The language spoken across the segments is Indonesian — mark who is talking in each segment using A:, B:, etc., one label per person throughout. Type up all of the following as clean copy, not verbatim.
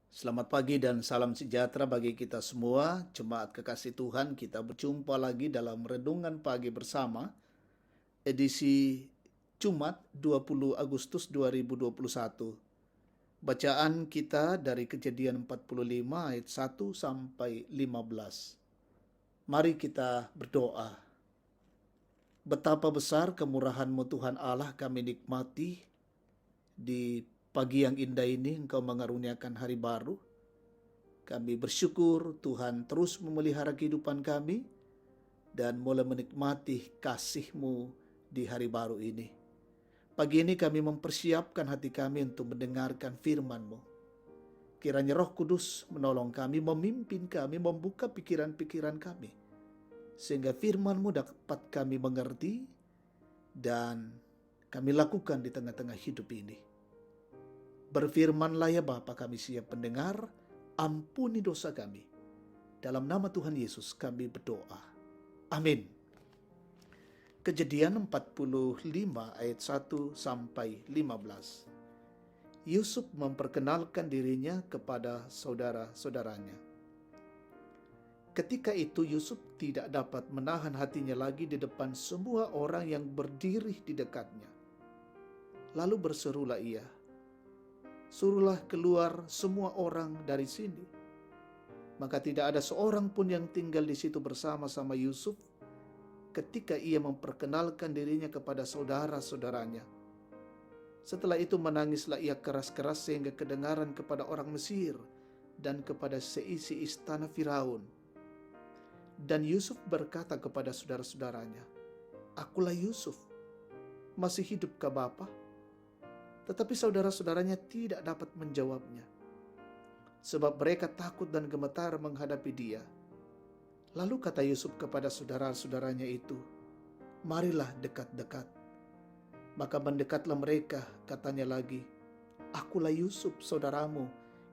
A: Selamat pagi dan salam sejahtera bagi kita semua. Jemaat kekasih Tuhan, kita berjumpa lagi dalam Renungan Pagi Bersama, edisi Jumat 20 Agustus 2021. Bacaan kita dari Kejadian 45 ayat 1 sampai 15. Mari kita berdoa. Betapa besar kemurahan-Mu Tuhan Allah, kami nikmati di pagi yang indah ini Engkau mengaruniakan hari baru. Kami bersyukur Tuhan terus memelihara kehidupan kami dan mulai menikmati kasih-Mu di hari baru ini. Pagi ini kami mempersiapkan hati kami untuk mendengarkan firman-Mu. Kiranya Roh Kudus menolong kami, memimpin kami, membuka pikiran-pikiran kami, sehingga firman-Mu dapat kami mengerti dan kami lakukan di tengah-tengah hidup ini. Berfirmanlah ya Bapa, kami siap mendengar. Ampuni dosa kami. Dalam nama Tuhan Yesus kami berdoa. Amin. Kejadian 45 ayat 1 sampai 15. Yusuf memperkenalkan dirinya kepada saudara-saudaranya. Ketika itu Yusuf tidak dapat menahan hatinya lagi di depan semua orang yang berdiri di dekatnya. Lalu berserulah ia, "Suruhlah keluar semua orang dari sini." Maka tidak ada seorang pun yang tinggal di situ bersama-sama Yusuf ketika ia memperkenalkan dirinya kepada saudara-saudaranya. Setelah itu menangislah ia keras-keras sehingga kedengaran kepada orang Mesir dan kepada seisi istana Firaun. Dan Yusuf berkata kepada saudara-saudaranya, "Akulah Yusuf, masih hidupkah Bapa?" Tetapi saudara-saudaranya tidak dapat menjawabnya, sebab mereka takut dan gemetar menghadapi dia. Lalu kata Yusuf kepada saudara-saudaranya itu, "Marilah dekat-dekat." Maka mendekatlah mereka, katanya lagi, "Akulah Yusuf, saudaramu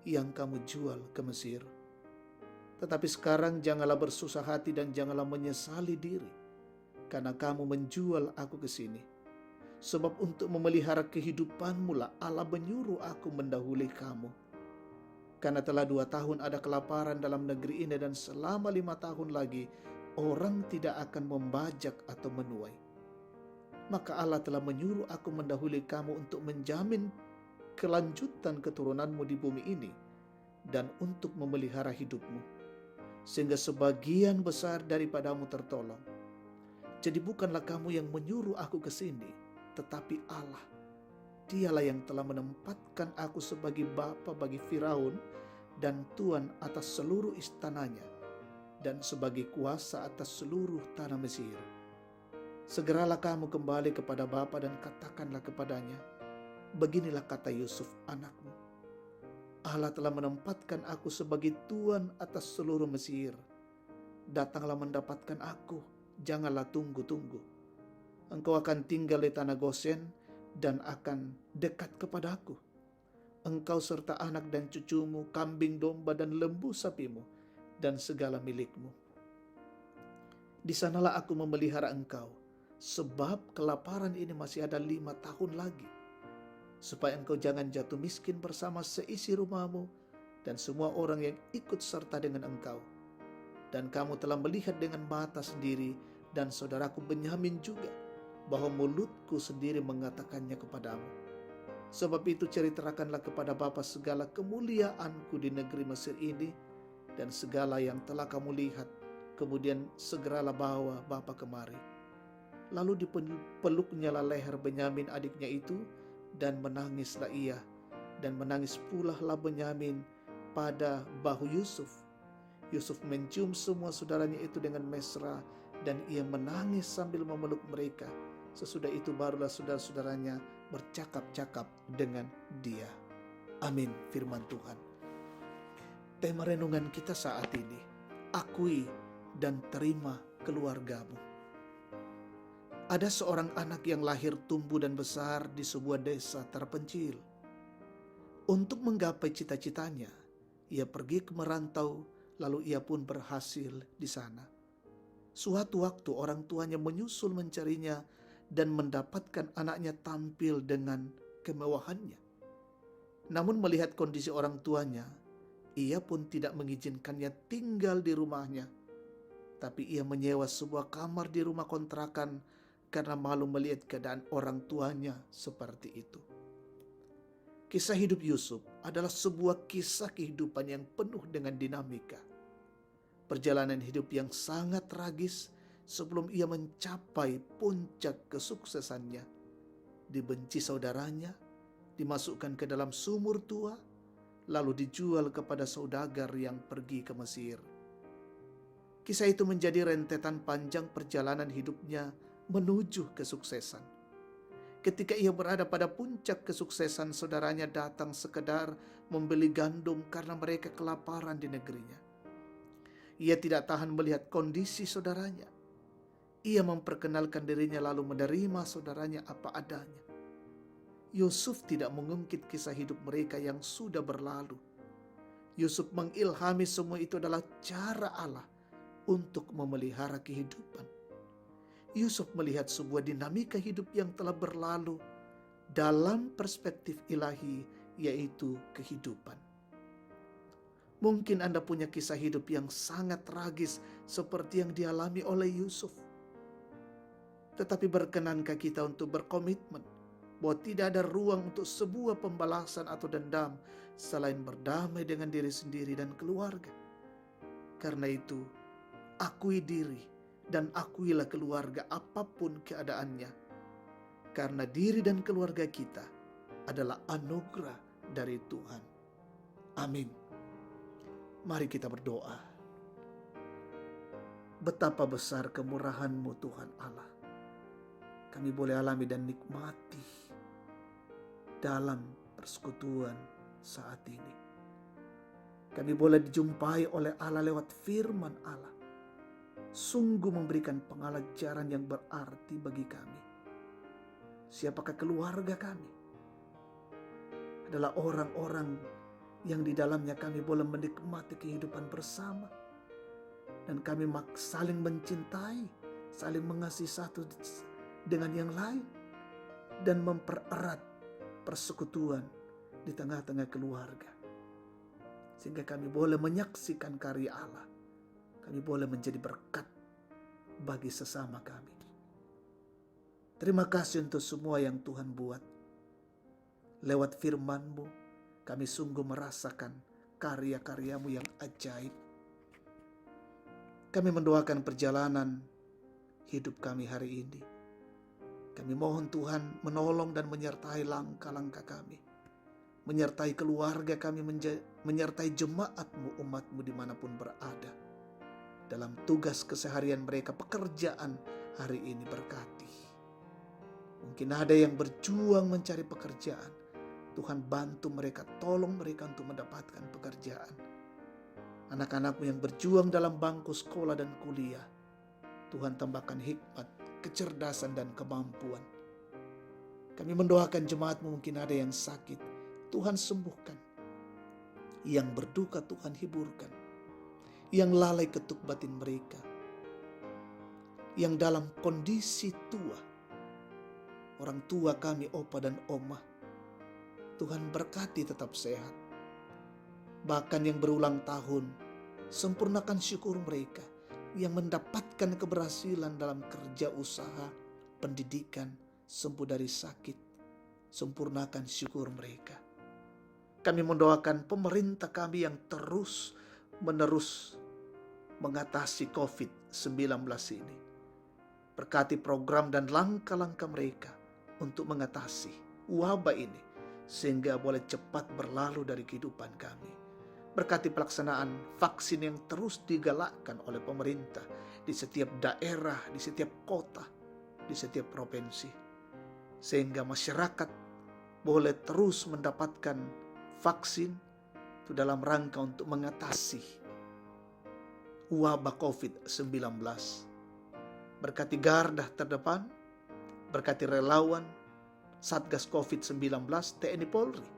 A: yang kamu jual ke Mesir. Tetapi sekarang janganlah bersusah hati dan janganlah menyesali diri, karena kamu menjual aku ke sini. Sebab untuk memelihara kehidupanmu lah Allah menyuruh aku mendahului kamu. Karena telah 2 tahun ada kelaparan dalam negeri ini dan selama 5 tahun lagi orang tidak akan membajak atau menuai. Maka Allah telah menyuruh aku mendahului kamu untuk menjamin kelanjutan keturunanmu di bumi ini dan untuk memelihara hidupmu, sehingga sebagian besar daripadamu tertolong. Jadi bukanlah kamu yang menyuruh aku ke sini, tetapi Allah. Dialah yang telah menempatkan aku sebagai bapa bagi Firaun dan tuan atas seluruh istananya dan sebagai kuasa atas seluruh tanah Mesir. Segeralah kamu kembali kepada bapa dan katakanlah kepadanya, beginilah kata Yusuf anakmu. Allah telah menempatkan aku sebagai tuan atas seluruh Mesir. Datanglah mendapatkan aku, janganlah tunggu-tunggu. Engkau akan tinggal di tanah Gosen dan akan dekat kepadaku. Engkau serta anak dan cucumu, kambing domba dan lembu sapimu, dan segala milikmu. Di sanalah aku memelihara engkau, sebab kelaparan ini masih ada 5 tahun lagi, supaya engkau jangan jatuh miskin bersama seisi rumahmu dan semua orang yang ikut serta dengan engkau. Dan kamu telah melihat dengan mata sendiri dan saudaraku Benyamin juga, bahwa mulutku sendiri mengatakannya kepadamu. Sebab itu ceritakanlah kepada Bapa segala kemuliaanku di negeri Mesir ini dan segala yang telah kamu lihat. Kemudian segeralah bawa Bapa kemari." Lalu dipeluknya leher Benyamin adiknya itu dan menangislah ia, dan menangis pula lah Benyamin pada bahu Yusuf. Yusuf mencium semua saudaranya itu dengan mesra dan ia menangis sambil memeluk mereka. Sesudah itu barulah saudara-saudaranya bercakap-cakap dengan dia. Amin, firman Tuhan. Tema renungan kita saat ini, akui dan terima keluargamu. Ada seorang anak yang lahir, tumbuh dan besar di sebuah desa terpencil. Untuk menggapai cita-citanya, ia pergi ke merantau, lalu ia pun berhasil di sana. Suatu waktu orang tuanya menyusul mencarinya dan mendapatkan anaknya tampil dengan kemewahannya. Namun melihat kondisi orang tuanya, Ia pun tidak mengizinkannya tinggal di rumahnya, tapi ia menyewa sebuah kamar di rumah kontrakan karena malu melihat keadaan orang tuanya seperti itu. Kisah hidup Yusuf adalah sebuah kisah kehidupan yang penuh dengan dinamika. Perjalanan hidup yang sangat tragis sebelum ia mencapai puncak kesuksesannya. Dibenci saudaranya, dimasukkan ke dalam sumur tua, lalu dijual kepada saudagar yang pergi ke Mesir. Kisah itu menjadi rentetan panjang perjalanan hidupnya menuju kesuksesan. Ketika ia berada pada puncak kesuksesan, saudaranya datang sekedar membeli gandum karena mereka kelaparan di negerinya. Ia tidak tahan melihat kondisi saudaranya. Ia memperkenalkan dirinya lalu menerima saudaranya apa adanya. Yusuf tidak mengungkit kisah hidup mereka yang sudah berlalu. Yusuf mengilhami semua itu adalah cara Allah untuk memelihara kehidupan. Yusuf melihat sebuah dinamika hidup yang telah berlalu dalam perspektif ilahi, yaitu kehidupan. Mungkin Anda punya kisah hidup yang sangat tragis seperti yang dialami oleh Yusuf. Tetapi berkenankah kita untuk berkomitmen bahwa tidak ada ruang untuk sebuah pembalasan atau dendam selain berdamai dengan diri sendiri dan keluarga? Karena itu, akui diri dan akuilah keluarga apapun keadaannya. Karena diri dan keluarga kita adalah anugerah dari Tuhan. Amin. Mari kita berdoa. Betapa besar kemurahan-Mu Tuhan Allah. Kami boleh alami dan nikmati dalam persekutuan saat ini. Kami boleh dijumpai oleh Allah lewat firman Allah. Sungguh memberikan pengajaran yang berarti bagi kami. Siapakah keluarga kami? Adalah orang-orang yang di dalamnya kami boleh menikmati kehidupan bersama. Dan kami saling mencintai, saling mengasihi satu dengan yang lain. Dan mempererat persekutuan di tengah-tengah keluarga. Sehingga kami boleh menyaksikan karya Allah. Kami boleh menjadi berkat bagi sesama kami. Terima kasih untuk semua yang Tuhan buat. Lewat firman-Mu, kami sungguh merasakan karya-karya-Mu yang ajaib. Kami mendoakan perjalanan hidup kami hari ini. Kami mohon Tuhan menolong dan menyertai langkah-langkah kami. Menyertai keluarga kami, menyertai jemaat-Mu, umat-Mu dimanapun berada. Dalam tugas keseharian mereka, pekerjaan hari ini berkati. Mungkin ada yang berjuang mencari pekerjaan. Tuhan bantu mereka, tolong mereka untuk mendapatkan pekerjaan. Anak-anak-Mu yang berjuang dalam bangku sekolah dan kuliah, Tuhan tambahkan hikmat, kecerdasan dan kemampuan. Kami mendoakan jemaat-Mu, mungkin ada yang sakit, Tuhan sembuhkan. Yang berduka Tuhan hiburkan. Yang lalai ketuk batin mereka. Yang dalam kondisi tua, orang tua kami, opa dan oma, Tuhan berkati tetap sehat. Bahkan yang berulang tahun, sempurnakan syukur mereka. Yang mendapatkan keberhasilan dalam kerja usaha, pendidikan, sembuh dari sakit, sempurnakan syukur mereka. Kami mendoakan pemerintah kami yang terus-menerus mengatasi COVID-19 ini. Berkati program dan langkah-langkah mereka untuk mengatasi wabah ini, sehingga boleh cepat berlalu dari kehidupan kami. Berkati pelaksanaan vaksin yang terus digalakkan oleh pemerintah di setiap daerah, di setiap kota, di setiap provinsi. Sehingga masyarakat boleh terus mendapatkan vaksin itu dalam rangka untuk mengatasi wabah COVID-19. Berkati garda terdepan, berkati relawan Satgas COVID-19 TNI Polri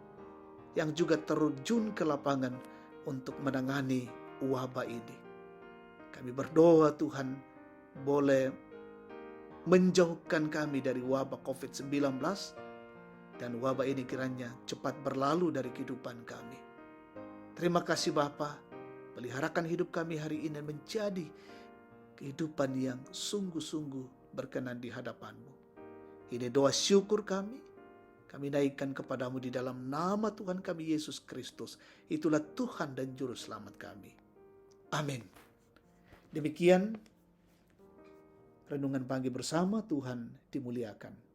A: yang juga terjun ke lapangan untuk menangani wabah ini. Kami berdoa Tuhan boleh menjauhkan kami dari wabah COVID-19 dan wabah ini kiranya cepat berlalu dari kehidupan kami. Terima kasih Bapa, peliharakan hidup kami hari ini menjadi kehidupan yang sungguh-sungguh berkenan di hadapan-Mu. Ini doa syukur kami naikkan kepadamu di dalam nama Tuhan kami Yesus Kristus. Itulah Tuhan dan Juru Selamat kami. Amin. Demikian renungan pagi bersama, Tuhan dimuliakan.